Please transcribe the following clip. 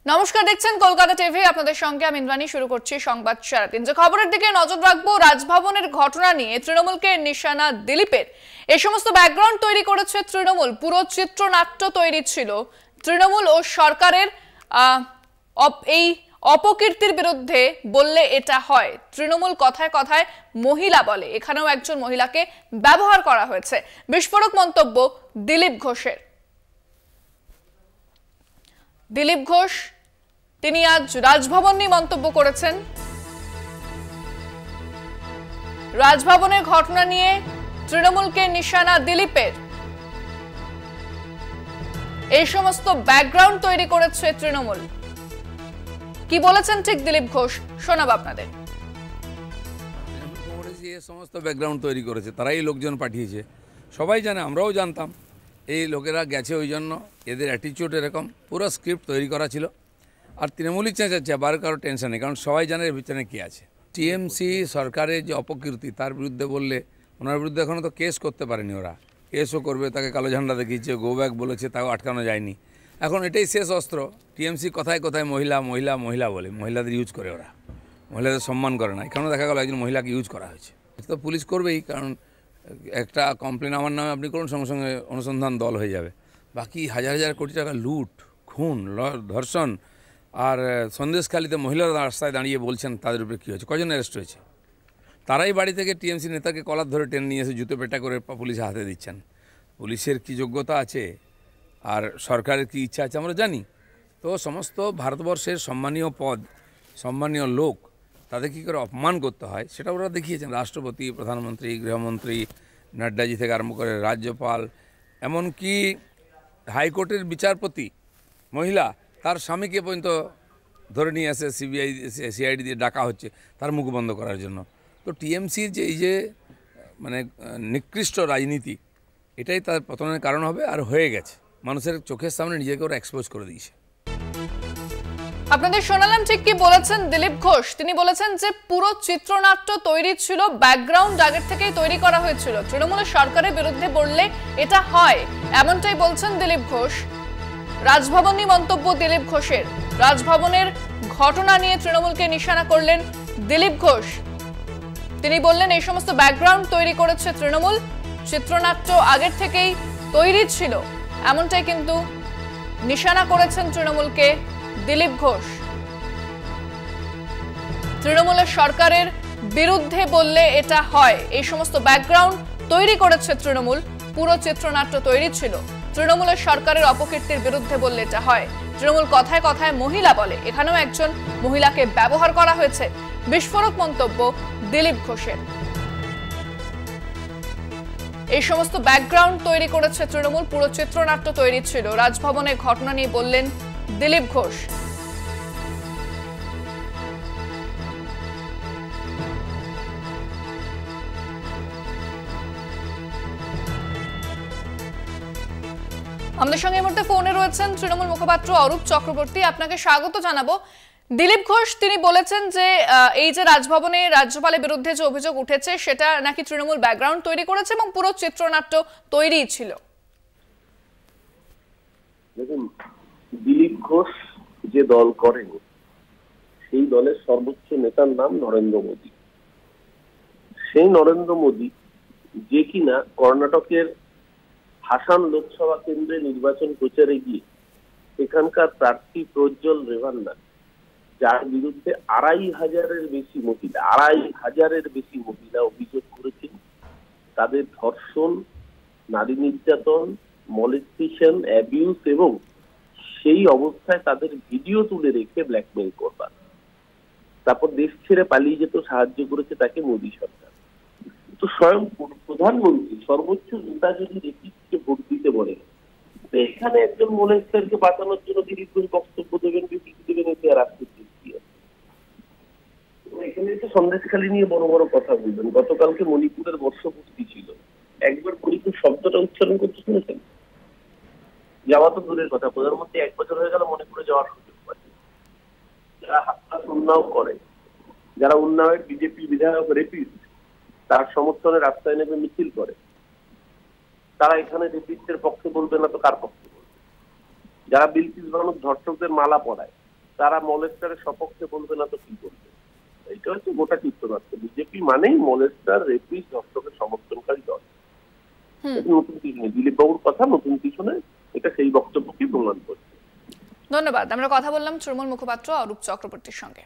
নমস্কার, দেখছেন কলকাতা টিভি। আপনাদের সঙ্গে আমি ইন্দ্রাণী। শুরু করছি সংবাদ সারাদিন। যে খবরের দিকে নজর রাখবো, রাজভবনের ঘটনা নিয়ে তৃণমূলকে নিশানা দিলীপের। এই সমস্ত ব্যাকগ্রাউন্ড তৈরি করেছে তৃণমূল। পুরো চিত্রনাট্য তৈরি ছিল তৃণমূল ও সরকারের এই অপকীর্তির বিরুদ্ধে বললে এটা হয়। তৃণমূল কথায় কথায় মহিলা বলে, এখানেও একজন মহিলাকে ব্যবহার করা হয়েছে। বিস্ফোরক মন্তব্য দিলীপ ঘোষের। দিলীপ ঘোষ তিনি আজ রাজভবন নিয়ে মন্তব্য করেছেন। রাজভবনের ঘটনা নিয়ে তৃণমূলকে নিশানা দিলীপের। এই সমস্ত ব্যাকগ্রাউন্ড তৈরি করেছে তৃণমূল। কি বলেছেন ঠিক দিলীপ ঘোষ, শোনাব আপনাদের। সমস্ত ব্যাকগ্রাউন্ড তৈরি করেছে, তারাই লোকজন পাঠিয়েছে। সবাই জানে, আমরাও জানতাম এই লোকেরা গেছে, ওই জন্য এদের অ্যাটিচিউড এরকম। পুরো স্ক্রিপ্ট তৈরি করা ছিল। আর তৃণমূলই চেঁচাচ্ছে, আবার কারো টেনশন নেই, কারণ সবাই জানে এর ভিতরে কী আছে। টিএমসি সরকারের যে অপকীর্তি, তার বিরুদ্ধে বললে ওনার বিরুদ্ধে এখনও তো কেস করতে পারেনি ওরা। কেসও করবে, তাকে কালো ঝান্ডা দেখিয়েছে, গো ব্যাক বলেছে, তাও আটকানো যায়নি। এখন এটাই শেষ অস্ত্র। টিএমসি কথায় কথায় মহিলা মহিলা মহিলা বলে, মহিলাদের ইউজ করে ওরা, মহিলাদের সম্মান করে না। এখানেও দেখা গেল একজন মহিলাকে ইউজ করা হয়েছে। তো পুলিশ করবেই, কারণ একটা কমপ্লেন আমার নামে আপনি করুন, সঙ্গে সঙ্গে অনুসন্ধান দল হয়ে যাবে। বাকি হাজার হাজার কোটি টাকা লুট, খুন, ধর্ষণ, আর সন্দেশখালিতে মহিলারা রাস্তায় দাঁড়িয়ে বলছেন তাদের উপরে কী হয়েছে, কজন অ্যারেস্ট হয়েছে। তারাই বাড়ি থেকে টিএমসি নেতাকে কলার ধরে টেনে নিয়ে এসে জুতো পেটা করে পুলিশে হাতে দিচ্ছেন। পুলিশের কি যোগ্যতা আছে আর সরকারের কি ইচ্ছা আছে আমরা জানি। তো সমস্ত ভারতবর্ষের সম্মানীয় পদ, সম্মানীয় লোক, তাদের কী করে অপমান করতে হয় সেটা ওরা দেখিয়েছেন। রাষ্ট্রপতি, প্রধানমন্ত্রী, গৃহমন্ত্রী, নাড্ডাজি থেকে আরম্ভ করে রাজ্যপাল, এমনকি হাইকোর্টের বিচারপতি মহিলা, তার স্বামীকে পর্যন্ত ধরে নিয়ে আসে সিআইডি দিয়ে ডাকা হচ্ছে তার মুখ বন্ধ করার জন্য। তো টিএমসির যে এই যে মানে নিকৃষ্ট রাজনীতি, এটাই তার পতনের কারণ হবে, আর হয়ে গেছে। মানুষের চোখের সামনে নিজেকে ওরা এক্সপোজ করে দিয়েছে। আপনাদের শোনালাম ঠিক কি বলেছেন দিলীপ ঘোষ। তিনি বলেছেন যে পুরো চিত্রনাট্য তৈরি ছিল, ব্যাকগ্রাউন্ড আগের থেকেই তৈরি করা হয়েছিল। তৃণমূলের সরকারের বিরুদ্ধে বললে এটা হয়, এমনটাই বলছেন দিলীপ ঘোষ। রাজভবন নিয়ে মন্তব্য দিলীপ ঘোষের। রাজভবনের ঘটনা নিয়ে তৃণমূলকে নিশানা করলেন দিলীপ ঘোষ। তিনি বললেন এই সমস্ত ব্যাকগ্রাউন্ড তৈরি করেছে তৃণমূল, চিত্রনাট্য আগের থেকেই তৈরি ছিল, এমনটাই কিন্তু নিশানা করেছেন তৃণমূলকে দিলীপ ঘোষ। তৃণমূলের সরকারের বিরুদ্ধে বললে এটা হয়, এই সমস্ত ব্যাকগ্রাউন্ড তৈরি করেছে তৃণমূল, পুরো চিত্রনাট্য তৈরি ছিল। তৃণমূলের সরকারের অপকীর্তির বিরুদ্ধে বললে এটা হয়। তৃণমূল কথায় কথায় মহিলা বলে, এখানেও একজন মহিলাকে ব্যবহার করা হয়েছে। বিস্ফোরক মন্তব্য দিলীপ ঘোষের। এই সমস্ত ব্যাকগ্রাউন্ড তৈরি করেছে তৃণমূল, পুরো চিত্রনাট্য তৈরি ছিল। রাজভবনের ঘটনা নিয়ে বললেন দিলীপ ঘোষ। আমাদের সঙ্গে এই মুহূর্তে ফোনে রয়েছেন তৃণমূল মুখপাত্র অরূপ চক্রবর্তী। আপনাকে স্বাগত জানাবো। দিলীপ ঘোষ তিনি বলেছেন যে এই যে রাজভবনে রাজ্যপালের বিরুদ্ধে যে অভিযোগ উঠেছে সেটা নাকি তৃণমূল ব্যাকগ্রাউন্ড তৈরি করেছে এবং পুরো চিত্রনাট্য তৈরিই ছিল। দেখুন, দিলীপ ঘোষ যে দল করেন সেই দলের সর্বোচ্চ নেতার নাম নরেন্দ্র মোদী। সেই নরেন্দ্র মোদী যে কিনা কর্ণাটকের হাসান লোকসভা কেন্দ্রে নির্বাচন প্রচারে গিয়ে এখানকার প্রার্থী প্রজ্জ্বল রেভান্না, যার বিরুদ্ধে ২৫০০-এর বেশি মহিলা অভিযোগ করেছেন, তাদের ধর্ষণ, নারী নির্যাতন, মলেস্টেশন, অ্যাবিউজ এবং সেই অবস্থায় তাদের ভিডিও তুলে রেখে ব্ল্যাকমেইল করবার, তারপর দেশ ছেড়ে পালিয়ে যেত সাহায্য করেছে তাকে মোদী সরকার। তো স্বয়ং প্রধানমন্ত্রী, সর্বোচ্চ নেতা যদি রেপিস্টকে ভোট দিতে বলে, এখানে একজন মোলেস্টারকে বাঁচানোর জন্য দিলীপ ঘোষ বক্তব্য দেবেন, বিবৃতি দেবেন, এতে আর রাষ্ট্রপতি এখানে এসে সন্দেশখালী নিয়ে বড় বড় কথা বলবেন। গতকালকে মণিপুরের বর্ষপূর্তি ছিল, একবার মণিপুর শব্দটা উচ্চারণ করতে শুনেছেন? যাওয়া তো দূরের কথা, প্রধানমন্ত্রী 1 বছর হয়ে গেল মণিপুরে যাওয়ার সুযোগ পাচ্ছে। যারা হাতটাস উন্নাও করে, যারা উন্নাওয়ের বিজেপি বিধায়ক রেপিস্ট, তার সমর্থনে রাস্তায় নেমে মিছিল করে, তারা এখানে রেপিস্টের পক্ষে বলবে না তো কার পক্ষে বলবে? যারা বিলকিস বানুর ধর্ষকদের মালা পরায়, তারা মলেস্টারের সপক্ষে বলবে না তো কি করবে? এটা হচ্ছে গোটা চিত্রনাট্য। বিজেপি মানেই মলেস্টার, রেপিস্ট, ধর্ষকের সমর্থনকারী দল। নতুন কিছু নেই, দিলীপ বাবুর কথা নতুন কিছু নেই, এটা সেই বক্তব্যকে প্রমাণ করছে। ধন্যবাদ। আমরা কথা বললাম তৃণমূল মুখপাত্র অরূপ চক্রবর্তীর সঙ্গে।